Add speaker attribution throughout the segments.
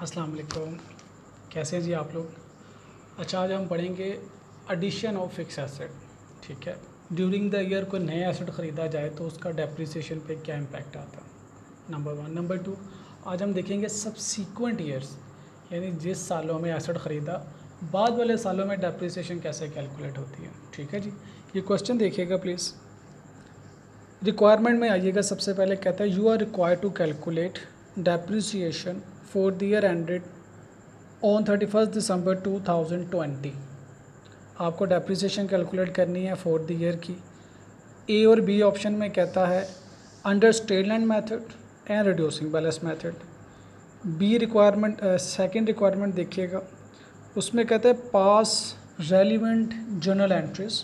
Speaker 1: अस्सलाम वालेकुम। कैसे हैं जी आप लोग। अच्छा, आज हम पढ़ेंगे एडिशन ऑफ फिक्स एसेट। ठीक है, ड्यूरिंग द ईयर कोई नया एसेट ख़रीदा जाए तो उसका डेप्रिसिएशन पे क्या इम्पैक्ट आता है, नंबर वन। नंबर टू, आज हम देखेंगे सब्सीक्वेंट ईयर्स, यानी जिस सालों में एसेट ख़रीदा बाद वाले सालों में डेप्रिसिएशन कैसे कैलकुलेट होती है। ठीक है जी, ये क्वेश्चन देखिएगा प्लीज़। रिक्वायरमेंट में आइएगा, सबसे पहले कहता है you are required to calculate depreciation for the year ended on 31 December 2020। आपको डेप्रिसिएशन कैलकुलेट करनी है फॉर द ईयर की। ए और बी ऑप्शन में कहता है under straight line method and reducing balance method. B requirement, second requirement देखिएगा, उसमें कहते हैं पास relevant journal entries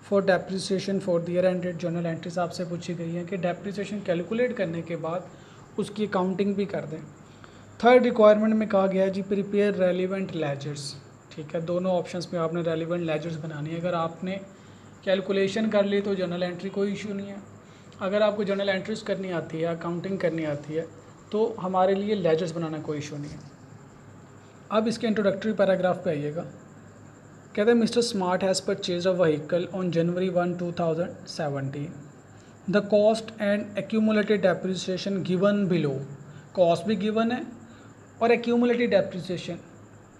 Speaker 1: for depreciation for the year ended. Journal entries आपसे पूछी गई हैं कि डेप्रिसिएशन कैलकुलेट करने के बाद उसकी अकाउंटिंग भी कर दें। थर्ड रिक्वायरमेंट में कहा गया है जी प्रिपेयर रेलिवेंट लेजर्स। ठीक है, दोनों ऑप्शंस में आपने रेलिवेंट लेजर्स बनानी है। अगर आपने कैलकुलेशन कर ली तो जर्नल एंट्री कोई इशू नहीं है। अगर आपको जर्नल एंट्रीज करनी आती है, अकाउंटिंग करनी आती है, तो हमारे लिए लेजर्स बनाना कोई इशू नहीं है। अब इसके इंट्रोडक्टरी पैराग्राफ पे आइएगा। कहते हैं mister smart has purchase a vehicle on January 1, 2017। The cost and accumulated depreciation given below. Cost भी गिवन है और accumulated depreciation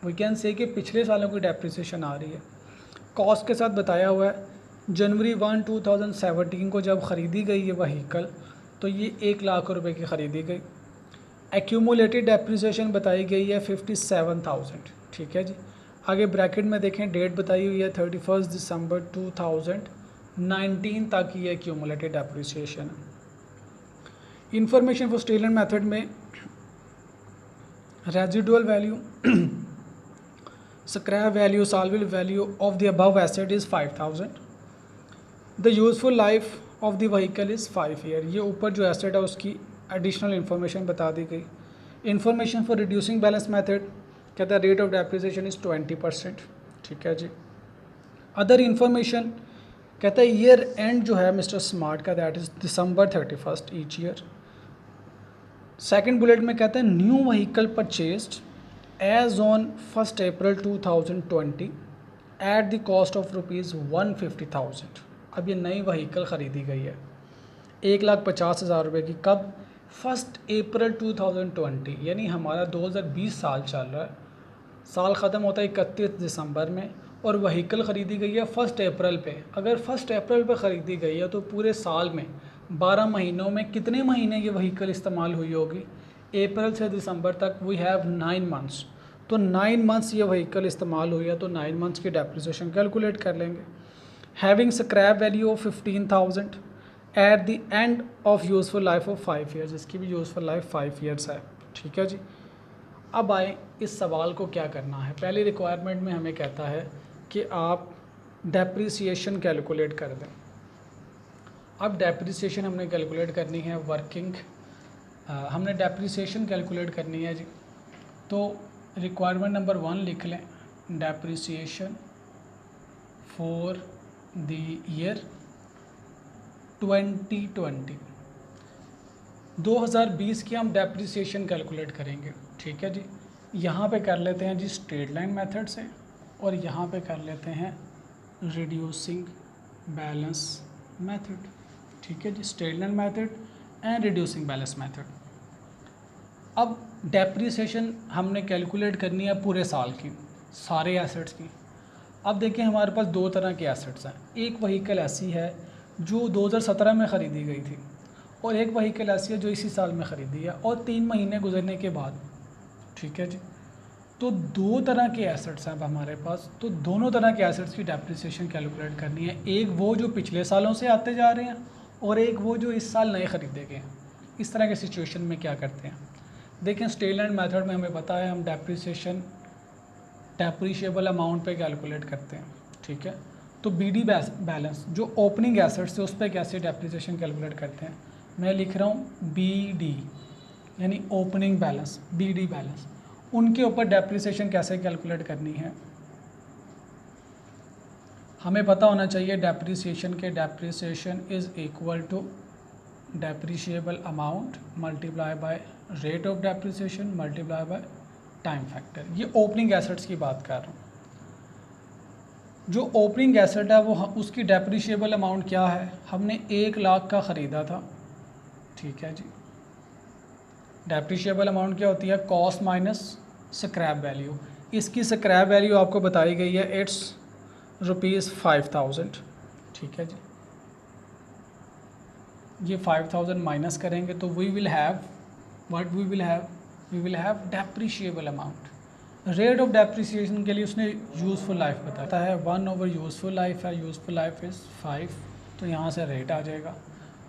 Speaker 1: we can say कि पिछले सालों की डेप्रिसिएशन आ रही है। कॉस्ट के साथ बताया हुआ है जनवरी 1, 2017 को जब ख़रीदी गई ये व्हीकल तो ये 1,00,000 की ख़रीदी गई। एक्यूमुलेटेड डेप्रिसिएशन बताई गई है 57,000। ठीक है जी, आगे ब्रैकेट में देखें डेट बताई हुई है 31 दिसंबर 2019 तक ये एक्यूमुलेटेड डेप्रिसिएशन है। इंफॉर्मेशन फॉर स्टेटमेंट मेथड में residual value, scrap value, salvable value of the above asset is 5,000। The useful life of the vehicle is 5 year. ये ऊपर जो एसेट है उसकी एडिशनल इन्फॉर्मेशन बता दी गई। Information for reducing balance method कहता है रेट ऑफ डेप्रिसिएशन इज़ 20%। ठीक है जी। अदर इन्फॉर्मेशन कहता है ईयर एंड जो है मिस्टर स्मार्ट का that is December 31 each year. Second bullet में कहते हैं new vehicle purchased as on 1 April 2020 at the cost of ₹150,000। अब ये नई व्हीकल ख़रीदी गई है 1,50,000 की। कब? 1 अप्रैल 2020, यानी हमारा 2020 साल चल रहा है। साल ख़त्म होता है 31 दिसंबर में और व्हीकल ख़रीदी गई है 1 अप्रैल पे। अगर 1 अप्रैल पे ख़रीदी गई है तो पूरे साल में 12 महीनों में कितने महीने ये व्हीकल इस्तेमाल हुई होगी? अप्रैल से दिसंबर तक वी हैव 9 मंथ्स। तो 9 मंथ्स ये व्हीकल इस्तेमाल हुई है तो 9 मंथ्स की डेप्रिसिएशन कैलकुलेट कर लेंगे। Having scrap value of 15,000 at the end of useful life of 5 years. इसकी भी यूज़फुल लाइफ 5 ईयर्स है। ठीक है जी। अब आए इस सवाल को क्या करना है। पहली रिक्वायरमेंट में हमें कहता है कि आप डेप्रिसिएशन कैलकुलेट कर दें। अब डेप्रिसिएशन हमने कैलकुलेट करनी है वर्किंग, हमने डेप्रिसिएशन कैलकुलेट करनी है जी। तो रिक्वायरमेंट नंबर 1 लिख लें, डेप्रिसिएशन फॉर द ईयर 2020। 2020 की हम डेप्रिसिएशन कैलकुलेट करेंगे। ठीक है जी, यहाँ पे कर लेते हैं जी स्ट्रेट लाइन मेथड से और यहाँ पे कर लेते हैं रिड्यूसिंग बैलेंस मेथड। ठीक है जी, straight line method and reducing balance method. अब डेप्रिसिएशन हमने कैलकुलेट करनी है पूरे साल की, सारे एसेट्स की। अब देखिए हमारे पास दो तरह के एसेट्स हैं। एक व्हीकल ऐसी है जो 2017 में ख़रीदी गई थी और एक व्हीकल ऐसी है जो इसी साल में ख़रीदी है और 3 महीने गुजरने के बाद। ठीक है जी, तो दो तरह के एसेट्स हैं अब हमारे पास। तो दोनों तरह के एसेट्स की डेप्रिसिएशन कैलकुलेट करनी है। एक वो जो पिछले सालों से आते जा रहे हैं और एक वो जो इस साल नए ख़रीदे गए हैं। इस तरह के सिचुएशन में क्या करते हैं, देखें स्ट्रेट लाइन मेथड में हमें पता है हम डेप्रिशिएबल अमाउंट पे कैलकुलेट करते हैं। ठीक है, तो बीडी बैलेंस जो ओपनिंग एसेट्स है उस पर कैसे डेप्रिसिएशन कैलकुलेट करते हैं। मैं लिख रहा हूँ बीडी यानी ओपनिंग बैलेंस, बीडी बैलेंस, उनके ऊपर डेप्रिसिएशन कैसे कैलकुलेट करनी है। हमें पता होना चाहिए डेप्रिसिएशन के depreciation is equal to depreciable amount multiply by rate of depreciation multiply by time factor. ये ओपनिंग एसेट्स की बात कर रहा हूँ। जो ओपनिंग एसेट है वो उसकी डेप्रिशिएबल अमाउंट क्या है, हमने 1 लाख का ख़रीदा था, ठीक है जी। डेप्रिशिएबल अमाउंट क्या होती है, कॉस्ट माइनस स्क्रैप वैल्यू। इसकी स्क्रैप वैल्यू आपको बताई गई है, इट्स ₹5000, ठीक है जी। ये 5000 माइनस करेंगे तो we will have what we will have depreciable amount. Rate of depreciation के लिए उसने यूज़फुल लाइफ बताया है, 1/, यूज़फुल लाइफ है, यूज़फुल लाइफ इज़ 5, तो यहाँ से रेट आ जाएगा।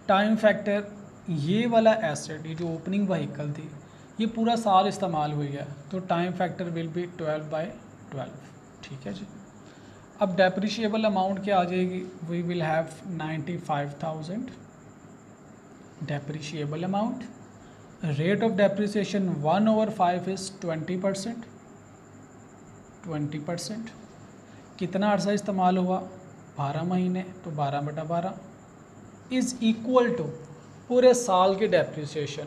Speaker 1: टाइम फैक्टर, ये वाला एसेट, ये जो ओपनिंग व्हीकल थी ये पूरा साल इस्तेमाल हुई है, तो टाइम फैक्टर विल बी 12/12, ठीक है जी। अब डेप्रिशिएबल अमाउंट क्या आ जाएगी, we will have 95,000 depreciable amount. Rate of depreciation 1/5 is 20%। कितना अर्सा इस्तेमाल हुआ, 12 महीने, तो 12/12 इज़ इक्वल टू पूरे साल की डेप्रिसिएशन,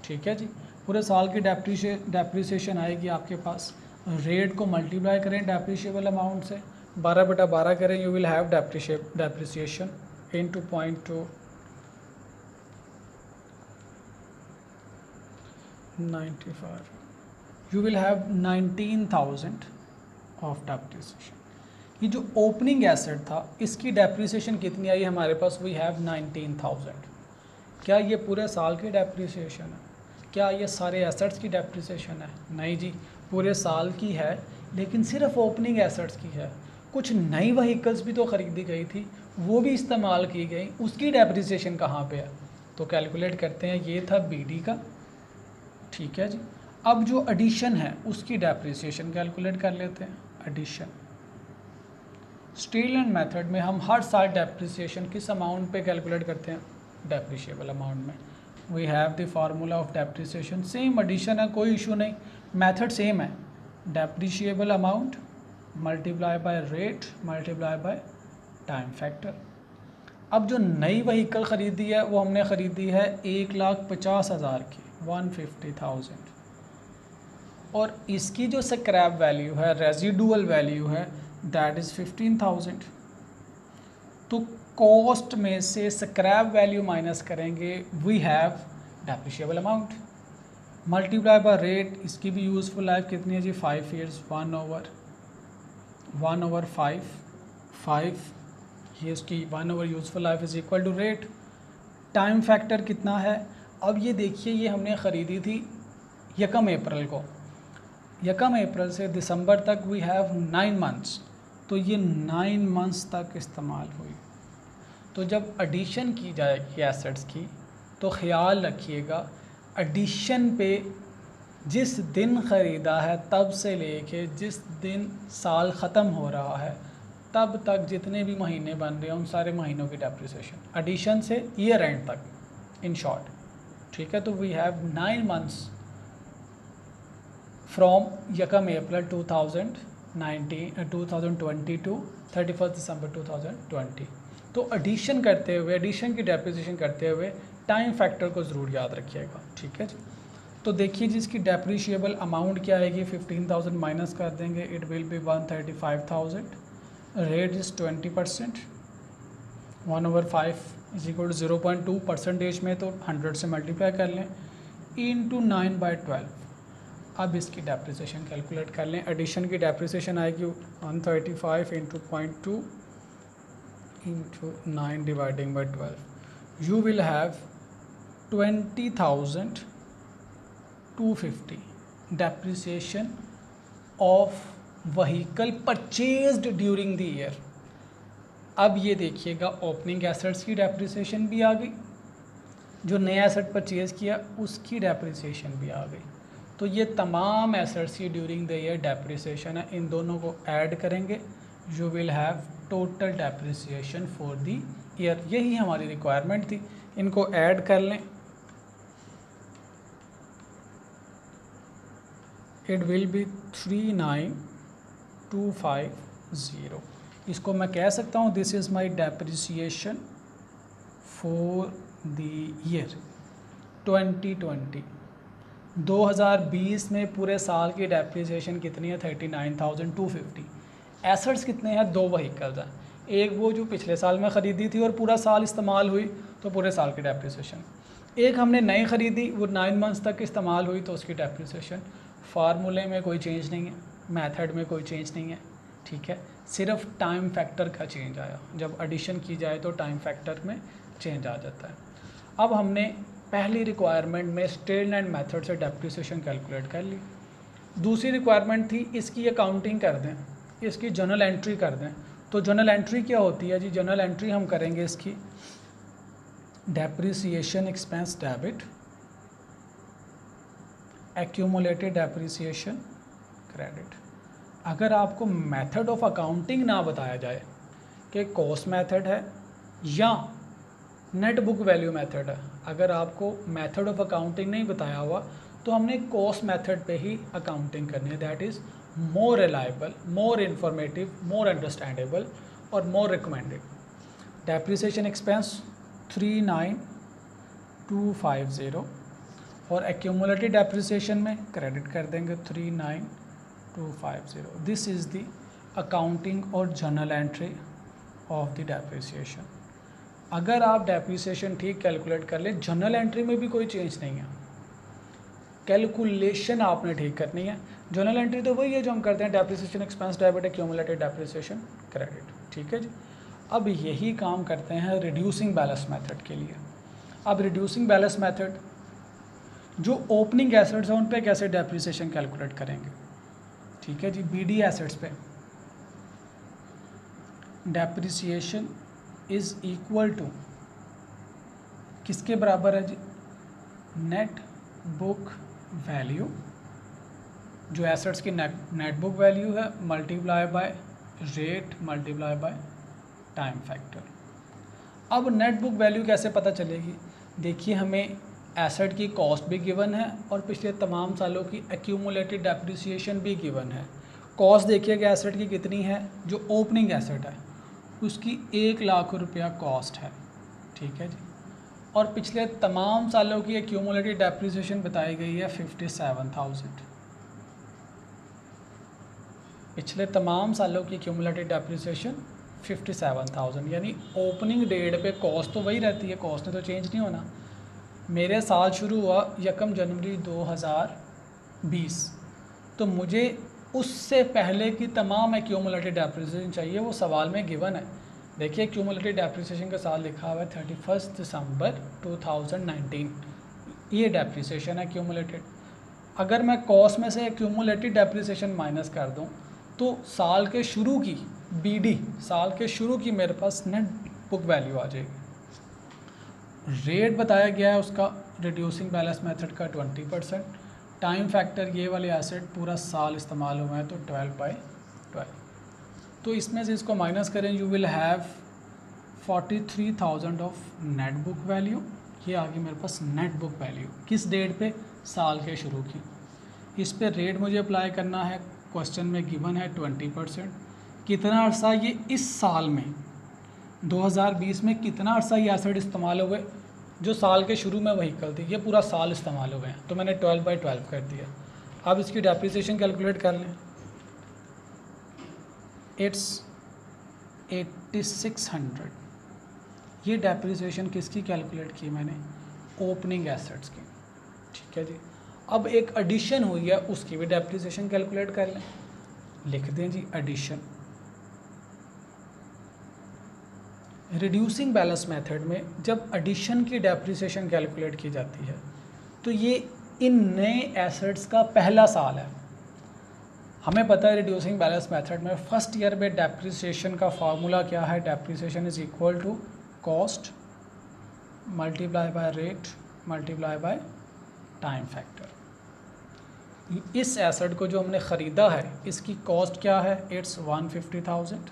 Speaker 1: ठीक है जी। पूरे साल की डेप्रिसिएशन आएगी आपके पास, रेट को मल्टीप्लाई करें डेप्रिशिएबल अमाउंट से, 12/12 करें, you will have depreciation into 0.2 95, you will have 19,000 of depreciation. ये जो ओपनिंग एसेट था इसकी डेप्रिसिएशन कितनी आई हमारे पास, वी हैव 19,000। क्या ये पूरे साल की डेप्रिसिएशन है, क्या ये सारे एसेट्स की डेप्रिसिएशन है, नहीं जी, पूरे साल की है, लेकिन सिर्फ ओपनिंग एसेट्स की है। कुछ नई व्हीकल्स भी तो ख़रीदी गई थी, वो भी इस्तेमाल की गई, उसकी डेप्रिसिएशन कहाँ पे है, तो कैलकुलेट करते हैं। ये था BD का, ठीक है जी। अब जो एडिशन है उसकी डेप्रिसिएशन कैलकुलेट कर लेते हैं। एडिशन स्टील एंड मेथड में हम हर साल डेप्रिसिएशन किस अमाउंट पे कैलकुलेट करते हैं, डेप्रिशिएबल अमाउंट में। We have the formula of depreciation, same addition है, कोई इशू नहीं, मेथड सेम है। Depreciable amount multiply by rate multiply by time factor. अब जो नई व्हीकल ख़रीदी है वो हमने ख़रीदी है 1,50,000 की, 150,000, और इसकी जो स्क्रैप वैल्यू है, रेजिडुअल वैल्यू है, दैट इज़ 15,000। तो कॉस्ट में से स्क्रैप वैल्यू माइनस करेंगे, we have depreciable amount multiply by rate. इसकी भी यूज़फुल लाइफ कितनी है जी, 5 ईयर्स, 1/5, ये इसकी 1 useful life is equal to rate. Time factor कितना है, अब ये देखिए, ये हमने ख़रीदी थी 1 अप्रैल को, 1 अप्रैल से दिसंबर तक वी हैव 9 मंथ्स, तो ये 9 मंथ्स तक इस्तेमाल हुई। तो जब एडिशन की जाएगी एसेट्स की, तो ख़याल रखिएगा एडिशन पे जिस दिन ख़रीदा है तब से लेके जिस दिन साल ख़त्म हो रहा है तब तक जितने भी महीने बन रहे हैं उन सारे महीनों की डेप्रिसिएशन, एडिशन से ईयर एंड तक, इन शॉर्ट, ठीक है। तो we have 9 months from 1 April 2020 to 31 December 2020। तो एडिशन करते हुए, एडिशन की डेप्रिसिएशन करते हुए टाइम फैक्टर को ज़रूर याद रखिएगा, ठीक है जी। तो देखिए जी, इसकी डेप्रिशिएबल अमाउंट क्या आएगी, 15,000 माइनस कर देंगे, it will be 135,000। Rate is 20%, 1/5 is equal to 0.2 percentage में, तो 100 से मल्टीप्लाई कर लें, इंटू 9/12। अब इसकी डेप्रिसिएशन कैलकुलेट कर लें। एडिशन की डेप्रिसिएशन आएगी 135 into 0.2 into 9 dividing by 12, you will have 20,250 depreciation of vehicle purchased during the year. अब ये देखिएगा, ओपनिंग एसेट्स की डेप्रिसिएशन भी आ गई, जो नया एसेट परचेज़ किया उसकी डेप्रिसिएशन भी आ गई। तो ये तमाम एसेट्स की ड्यूरिंग द ईयर डेप्रिसिएशन है, इन दोनों को ऐड करेंगे, you will have total depreciation for the year. यही हमारी रिक्वायरमेंट थी, इनको ऐड कर लें, इट विल बी 39,250। इसको मैं कह सकता हूँ this is my depreciation for the year 2020। 2020 में पूरे साल की डेप्रिसिएशन कितनी है? 39,250। एसेट्स कितने हैं? 2 व्हीकल्स हैं, एक वो जो पिछले साल में ख़रीदी थी और पूरा साल इस्तेमाल हुई तो पूरे साल की डेप्रिसिएशन, एक हमने नई ख़रीदी वो 9 मंथ्स तक इस्तेमाल हुई तो उसकी डेप्रिसिएशन। फार्मूले में कोई चेंज नहीं है, मेथड में कोई चेंज नहीं है, ठीक है, सिर्फ टाइम फैक्टर का चेंज आया। जब एडिशन की जाए तो टाइम फैक्टर में चेंज आ जाता है। अब हमने पहली रिक्वायरमेंट में स्टेल एंड मेथड से डेप्रिसिएशन कैलकुलेट कर ली। दूसरी रिक्वायरमेंट थी इसकी अकाउंटिंग कर दें, इसकी जर्नल एंट्री कर दें। तो जर्नल एंट्री क्या होती है जी? जर्नल एंट्री हम करेंगे इसकी depreciation expense debit, accumulated depreciation credit. अगर आपको मेथड ऑफ अकाउंटिंग ना बताया जाए कि कॉस्ट मेथड है या नेट बुक वैल्यू मेथड है, अगर आपको मेथड ऑफ अकाउंटिंग नहीं बताया हुआ तो हमने कॉस्ट मेथड पे ही अकाउंटिंग करनी है। That is more reliable, more informative, more understandable और मोर रिकमेंडेड। डेप्रिसिएशन एक्सपेंस 39,250 और एक्यूमुलेटेड डेप्रिसिएशन में क्रेडिट कर देंगे 39,250। दिस इज़ द अकाउंटिंग और journal entry of the depreciation. अगर आप डेप्रिसिएशन ठीक कैलकुलेट कर ले, जर्नल एंट्री में भी कोई चेंज नहीं है, कैलकुलेशन आपने ठीक करनी है। जर्नल एंट्री तो वही है जो हम करते हैं, depreciation expense debit, accumulated depreciation credit, ठीक है जी। अब यही काम करते हैं रिड्यूसिंग बैलेंस मेथड के लिए। अब रिड्यूसिंग बैलेंस मेथड जो ओपनिंग एसेट्स हैं उन पे कैसे डेप्रिसिएशन कैलकुलेट करेंगे, ठीक है जी। बीडी एसेट्स पे डेप्रिसिएशन इज़ इक्वल टू किसके बराबर है जी? नेट बुक वैल्यू, जो एसेट्स की नेट बुक वैल्यू है, multiply by rate multiply by time factor. अब नेट बुक वैल्यू कैसे पता चलेगी? देखिए, हमें एसेट की कॉस्ट भी गिवन है और पिछले तमाम सालों की एक्यूमुलेटेड डेप्रिसिएशन भी गिवन है। कॉस्ट देखिएगा एसेट की कितनी है, जो ओपनिंग एसेट है उसकी 1,00,000 रुपया कॉस्ट है, ठीक है जी। और पिछले तमाम सालों की एक्यूमुलेटेड डेप्रिसिएशन बताई गई है 57,000। पिछले तमाम सालों की एक्यूमुलेटेड डेप्रिसिएशन 57,000, यानी ओपनिंग डेट पे कॉस्ट तो वही रहती है, कॉस्ट ने तो चेंज नहीं होना। मेरे साल शुरू हुआ 1 जनवरी 2020, तो मुझे उससे पहले की तमाम एक्यूमुलेटेड डेप्रिसिएशन चाहिए, वो सवाल में गिवन है। देखिए, एक्यूमुलेटेड डेप्रिसिएशन का साल लिखा हुआ है 31 दिसंबर 2019, ये डेप्रिसिएशन है एक्यूमुलेटेड। अगर मैं कॉस्ट में से एक्यूमुलेटेड डेप्रिसिएशन माइनस कर दूं तो साल के शुरू की बीडी, साल के शुरू की मेरे पास नेट बुक वैल्यू आ जाएगी। रेट बताया गया है उसका रिड्यूसिंग बैलेंस मेथड का 20%। टाइम फैक्टर, ये वाले एसेट पूरा साल इस्तेमाल हुए हैं तो 12/12। तो इसमें से इसको माइनस करें, you will have 43,000 of net book value. ये आ गई मेरे पास नेट बुक वैल्यू, किस डेट पे? साल के शुरू की। इस पे रेट मुझे अप्लाई करना है, क्वेश्चन में गिवन है 20%। कितना अर्सा ये इस साल में 2020 में कितना अर्सा ये एसेट इस्तेमाल हुए, जो साल के शुरू में व्हीकल थी, ये पूरा साल इस्तेमाल हुए हैं, तो मैंने 12/12 कर दिया। अब इसकी डेप्रिसिएशन कैलकुलेट कर लें। इट्स 8600। ये डेप्रिसिएशन किसकी कैलकुलेट की मैंने? ओपनिंग एसेट्स की, ठीक है जी। अब एक एडिशन हुई है, उसकी भी डेप्रिसिएशन कैलकुलेट कर लें। लिख दें जी एडिशन। रिड्यूसिंग बैलेंस मेथड में जब एडिशन की डेप्रिसिएशन कैलकुलेट की जाती है तो ये इन नए एसेट्स का पहला साल है। हमें पता है रिड्यूसिंग बैलेंस मेथड में फर्स्ट ईयर में डेप्रिसिएशन का फार्मूला क्या है? Depreciation is equal to cost multiply by rate multiply by time factor. इस एसेट को जो हमने ख़रीदा है इसकी कॉस्ट क्या है? इट्स 150,000।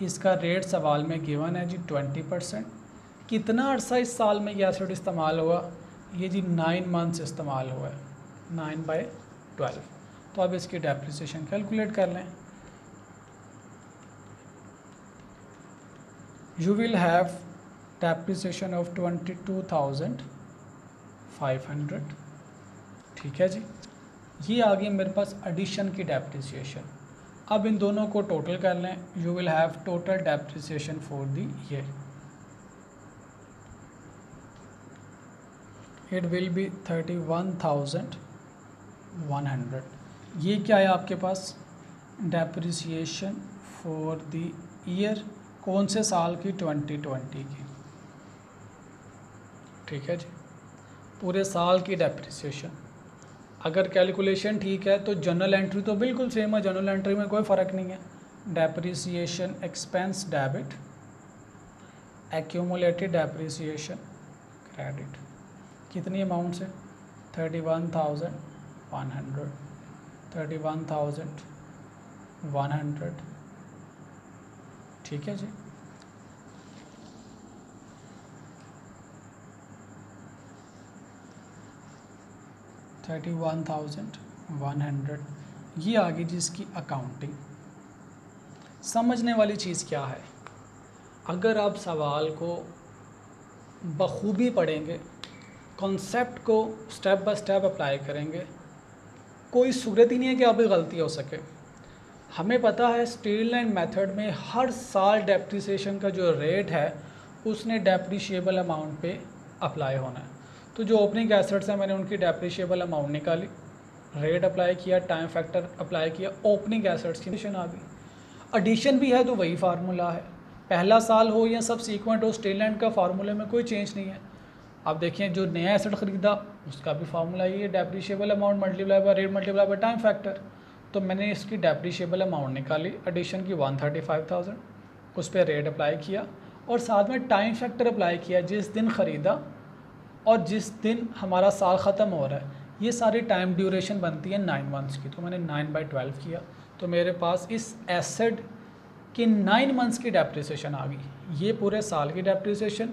Speaker 1: इसका रेट सवाल में गिवन है जी 20%। कितना अर्सा इस साल में ये एसेट इस्तेमाल हुआ? ये जी 9 मंथ्स इस्तेमाल हुआ है, 9/12। तो अब इसकी डेप्रिसिएशन कैलकुलेट कर लें। You will have depreciation of 22,500 ठीक है जी। ये आ गई मेरे पास एडिशन की डेप्रिसिएशन। अब इन दोनों को टोटल कर लें, you will have total depreciation for the year, it will B 31,100। ये क्या है आपके पास, डेप्रिसिएशन फॉर द ईयर, कौन से साल की, 2020 की। ठीक है जी, पूरे साल की डेप्रिसिएशन। अगर कैलकुलेशन ठीक है तो जर्नल एंट्री तो बिल्कुल सेम है, जर्नल एंट्री में कोई फ़र्क नहीं है। Depreciation expense debit, accumulated depreciation credit, कितनी अमाउंट से, 31,100, 31,100। ठीक है जी। $31,100, ये आ गई जिसकी अकाउंटिंग। समझने वाली चीज़ क्या है, अगर आप सवाल को बखूबी पढ़ेंगे, कॉन्सेप्ट को स्टेप बाय स्टेप अप्लाई करेंगे, कोई सूरत ही नहीं है कि आप गलती हो सके। हमें पता है स्ट्रेट लाइन मेथड में हर साल डेप्रिसिएशन का जो रेट है उसने डेप्रिशिएबल अमाउंट पे अप्लाई होना है। तो जो ओपनिंग एसेट्स हैं मैंने उनकी डेप्रिशिएबल अमाउंट निकाली, रेट अप्लाई किया, टाइम फैक्टर अप्लाई किया, ओपनिंग एसेट्स की एडिशन आ गई। एडिशन भी है तो वही फार्मूला है, पहला साल हो या सब सीक्वेंट हो, स्ट्रेट लाइन का फार्मूले में कोई चेंज नहीं है। आप देखिए जो नया एसेट ख़रीदा उसका भी फार्मूला ये है, depreciable amount multiply by rate multiply by time factor. तो मैंने इसकी डेप्रिशिएबल अमाउंट निकाली एडिशन की 135,000, उस पर रेट अप्लाई किया और साथ में टाइम फैक्टर अप्लाई किया, जिस दिन ख़रीदा और जिस दिन हमारा साल ख़त्म हो रहा है। ये सारी टाइम ड्यूरेशन बनती है 9 मंथ्स की, तो मैंने 9/12 किया, तो मेरे पास इस एसेट की 9 मंथ्स की डेप्रिसिएशन आ गई। ये पूरे साल की डेप्रिसिएशन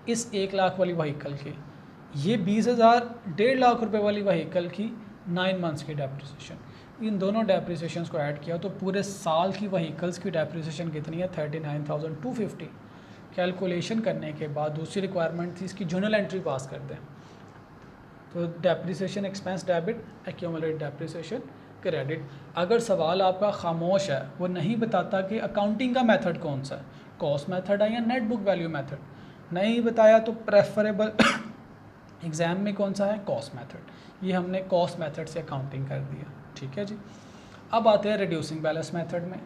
Speaker 1: इस 1 लाख वाली व्हीकल की, ये 20,000 1.5 लाख रुपए वाली व्हीकल की 9 मंथ्स की डेप्रिसिएशन। इन दोनों डेप्रिसिएशंस को ऐड किया तो पूरे साल की व्हीकल्स की डेप्रिसिएशन कितनी है, 39,250। कैलकुलेशन करने के बाद दूसरी रिक्वायरमेंट थी इसकी जर्नल एंट्री पास कर दें। तो depreciation expense debit, accumulated depreciation credit. अगर सवाल आपका खामोश है, वो नहीं बताता कि अकाउंटिंग का मेथड कौन सा है, कॉस्ट मेथड है या नेट बुक वैल्यू मेथड, नहीं बताया तो प्रेफरेबल एग्ज़ाम में कौन सा है, कॉस्ट मेथड। ये हमने कॉस्ट मेथड से अकाउंटिंग कर दिया। ठीक है जी। अब आते हैं रिड्यूसिंग बैलेंस मेथड में।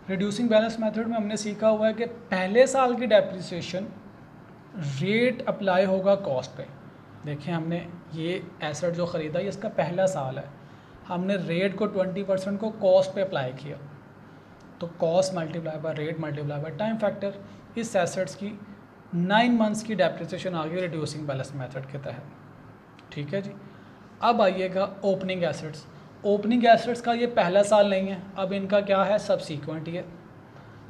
Speaker 1: रिड्यूसिंग बैलेंस मेथड में हमने सीखा हुआ है कि पहले साल की डेप्रिसिएशन रेट अप्लाई होगा कॉस्ट पे। देखिए हमने ये एसेट जो ख़रीदा ये इसका पहला साल है, हमने रेट को 20% को कॉस्ट पे अप्लाई किया, तो cost multiply by rate multiply by time factor. इस एसेट्स की 9 मंथ्स की डेप्रिसिएशन आ गई रिड्यूसिंग बैलेंस मेथड के तहत। ठीक है जी। अब आइएगा ओपनिंग एसेट्स। ओपनिंग एसेट्स का ये पहला साल नहीं है, अब इनका क्या है, सब्सीक्वेंट ईयर।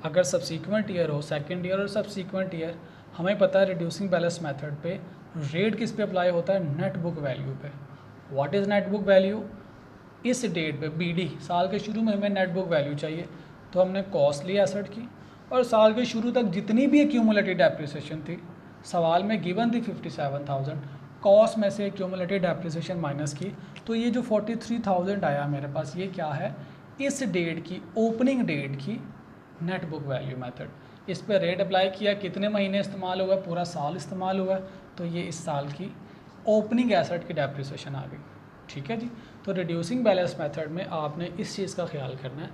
Speaker 1: अगर सब्सीक्वेंट ईयर हो, सेकंड ईयर और सब्सीक्वेंट ईयर, हमें पता है रिड्यूसिंग बैलेंस मेथड पे रेट किस पे अप्लाई होता है, नेट बुक वैल्यू पे। What is net book value, इस डेट पे बीडी साल के शुरू में हमें नेट बुक वैल्यू चाहिए, तो हमने कॉस्ट ली एसेट की और साल के शुरू तक जितनी भी एक्यूमुलेटेड डेप्रिसिएशन थी, सवाल में गिवन थी 57,000, कॉस्ट में से एक्यूमुलेटेड डेप्रिसिएशन माइनस की, तो ये जो 43,000 आया मेरे पास, ये क्या है, इस डेट की, ओपनिंग डेट की नेट बुक वैल्यू मेथड। इस पर रेट अप्लाई किया, कितने महीने इस्तेमाल हुआ, पूरा साल इस्तेमाल हुआ, तो ये इस साल की ओपनिंग एसेट की डेप्रिसिएशन आ गई। ठीक है जी। तो रिड्यूसिंग बैलेंस मेथड में आपने इस चीज़ का ख्याल करना है,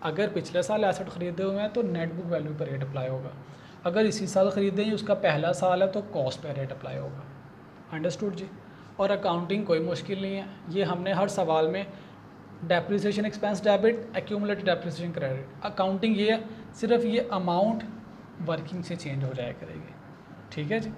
Speaker 1: अगर पिछले साल एसेट ख़रीदे हुए हैं तो नेट बुक वैल्यू पर रेट अप्लाई होगा, अगर इसी साल ख़रीदे हैं उसका पहला साल है तो कॉस्ट पर रेट अप्लाई होगा। अंडरस्टूड जी। और अकाउंटिंग कोई मुश्किल नहीं है, ये हमने हर सवाल में depreciation expense debit, accumulated depreciation credit, accounting ये है, सिर्फ ये अमाउंट वर्किंग से चेंज हो जाया करेगी। ठीक है जी।